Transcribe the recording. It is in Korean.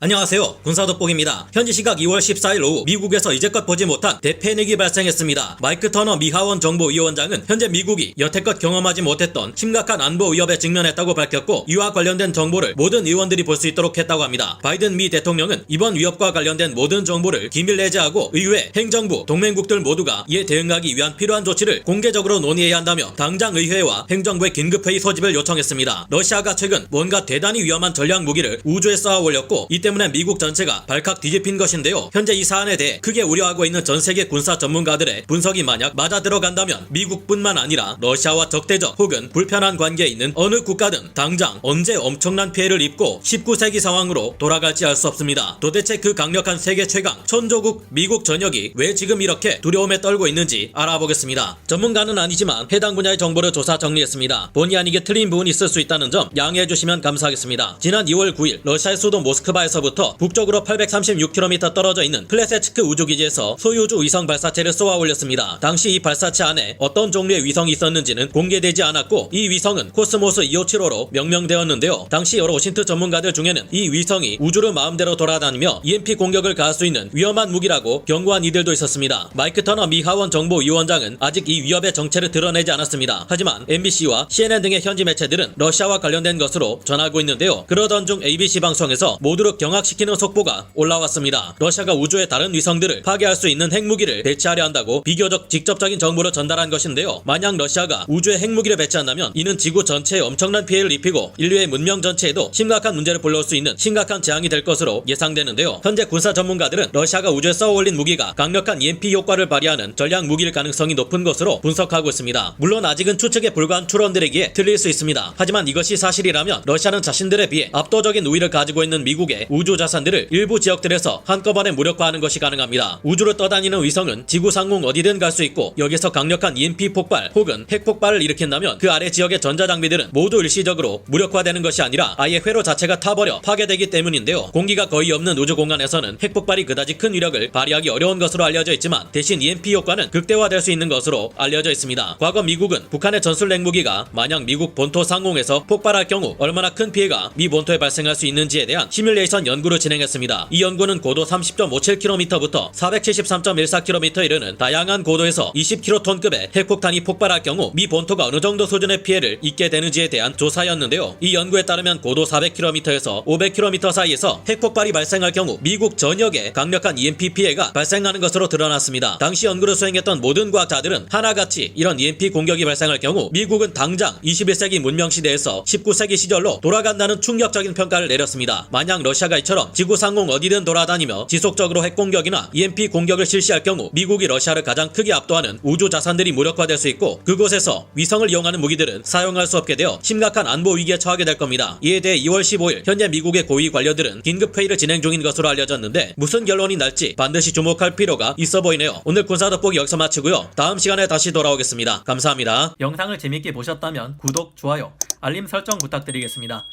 안녕하세요. 군사돋보기입니다. 현지 시각 2월 14일 오후 미국에서 이제껏 보지 못한 대패닉이 발생했습니다. 마이크 터너 미 하원 정보위원장은 현재 미국이 여태껏 경험하지 못했던 심각한 안보 위협에 직면했다고 밝혔고, 이와 관련된 정보를 모든 의원들이 볼 수 있도록 했다고 합니다. 바이든 미 대통령은 이번 위협과 관련된 모든 정보를 기밀 내재하고 의회, 행정부, 동맹국들 모두가 이에 대응하기 위한 필요한 조치를 공개적으로 논의해야 한다며 당장 의회와 행정부의 긴급회의 소집을 요청했습니다. 러시아가 최근 뭔가 대단히 위험한 전략 무기를 우주에 쏘아 올렸고, 이 때문에 미국 전체가 발칵 뒤집힌 것인데요. 현재 이 사안에 대해 크게 우려하고 있는 전 세계 군사 전문가들의 분석이 만약 맞아 들어간다면 미국뿐만 아니라 러시아와 적대적 혹은 불편한 관계에 있는 어느 국가든 당장 언제 엄청난 피해를 입고 19세기 상황으로 돌아갈지 알 수 없습니다. 도대체 그 강력한 세계 최강 천조국 미국 전역이 왜 지금 이렇게 두려움에 떨고 있는지 알아보겠습니다. 전문가는 아니지만 해당 분야의 정보를 조사 정리했습니다. 본의 아니게 틀린 부분이 있을 수 있다는 점 양해해 주시면 감사하겠습니다. 지난 2월 9일 러시아의 수도 모스크바에서부터 북쪽으로 836km 떨어져 있는 플레세츠크 우주기지에서 소유주 위성 발사체를 쏘아 올렸습니다. 당시 이 발사체 안에 어떤 종류의 위성이 있었는지는 공개되지 않았고, 이 위성은 코스모스 2575로 명명되었는데요. 당시 여러 오신트 전문가들 중에는 이 위성이 우주를 마음대로 돌아다니며 EMP 공격을 가할 수 있는 위험한 무기라고 경고한 이들도 있었습니다. 마이크 터너 미 하원 정보위원장은 아직 이 위협의 정체를 드러내지 않았습니다. 하지만 MBC와 CNN 등의 현지 매체들은 러시아와 관련된 것으로 전하고 있는데요. 그러던 중 ABC 방송에서 모두를 경악시키는 속보가 올라왔습니다. 러시아가 우주의 다른 위성들을 파괴할 수 있는 핵무기를 배치하려 한다고 비교적 직접적인 정보를 전달한 것인데요. 만약 러시아가 우주에 핵무기를 배치한다면 이는 지구 전체에 엄청난 피해를 입히고 인류의 문명 전체에도 심각한 문제를 불러올 수 있는 심각한 재앙이 될 것으로 예상되는데요. 현재 군사 전문가들은 러시아가 우주에 쏘아올린 무기가 강력한 EMP 효과를 발휘하는 전략 무기일 가능성이 높은 것으로 분석하고 있습니다. 물론 아직은 추측에 불과한 추론들이기에 틀릴 수 있습니다. 하지만 이것이 사실이라면 러시아는 자신들에 비해 압도적인 우위를 가지고 있는 미국의 우주 자산들을 일부 지역들에서 한꺼번에 무력화하는 것이 가능합니다. 우주를 떠다니는 위성은 지구 상공 어디든 갈 수 있고, 여기서 강력한 EMP 폭발 혹은 핵 폭발을 일으킨다면 그 아래 지역의 전자장비들은 모두 일시적으로 무력화되는 것이 아니라 아예 회로 자체가 타버려 파괴되기 때문인데요. 공기가 거의 없는 우주 공간에서는 핵 폭발이 그다지 큰 위력을 발휘하기 어려운 것으로 알려져 있지만, 대신 EMP 효과는 극대화될 수 있는 것으로 알려져 있습니다. 과거 미국은 북한의 전술 핵무기가 만약 미국 본토 상공에서 폭발할 경우 얼마나 큰 피해가 미 본토에 발생할 수 있는지에 대한 시뮬레이션 연구를 진행했습니다. 이 연구는 고도 30.57km부터 473.14km에 이르는 다양한 고도에서 20kton급의 핵폭탄이 폭발할 경우 미 본토가 어느 정도 수준의 피해를 입게 되는지에 대한 조사였는데요. 이 연구에 따르면 고도 400km에서 500km 사이에서 핵폭발이 발생할 경우 미국 전역에 강력한 EMP 피해가 발생하는 것으로 드러났습니다. 당시 연구를 수행했던 모든 과학자들은 하나같이 이런 EMP 공격이 발생할 경우 미국은 당장 21세기 문명시대에서 19세기 시절로 돌아간다는 충격적인 평가를 내렸습니다. 만약 러시아가 이처럼 지구 상공 어디든 돌아다니며 지속적으로 핵공격이나 EMP 공격을 실시할 경우 미국이 러시아를 가장 크게 압도하는 우주 자산들이 무력화될 수 있고, 그곳에서 위성을 이용하는 무기들은 사용할 수 없게 되어 심각한 안보 위기에 처하게 될 겁니다. 이에 대해 2월 15일 현재 미국의 고위 관료들은 긴급회의를 진행 중인 것으로 알려졌는데, 무슨 결론이 날지 반드시 주목할 필요가 있어 보이네요. 오늘 군사돋보기 여기서 마치고요. 다음 시간에 다시 돌아오겠습니다. 감사합니다. 영상을 재밌게 보셨다면 구독, 좋아요, 알림 설정 부탁드리겠습니다.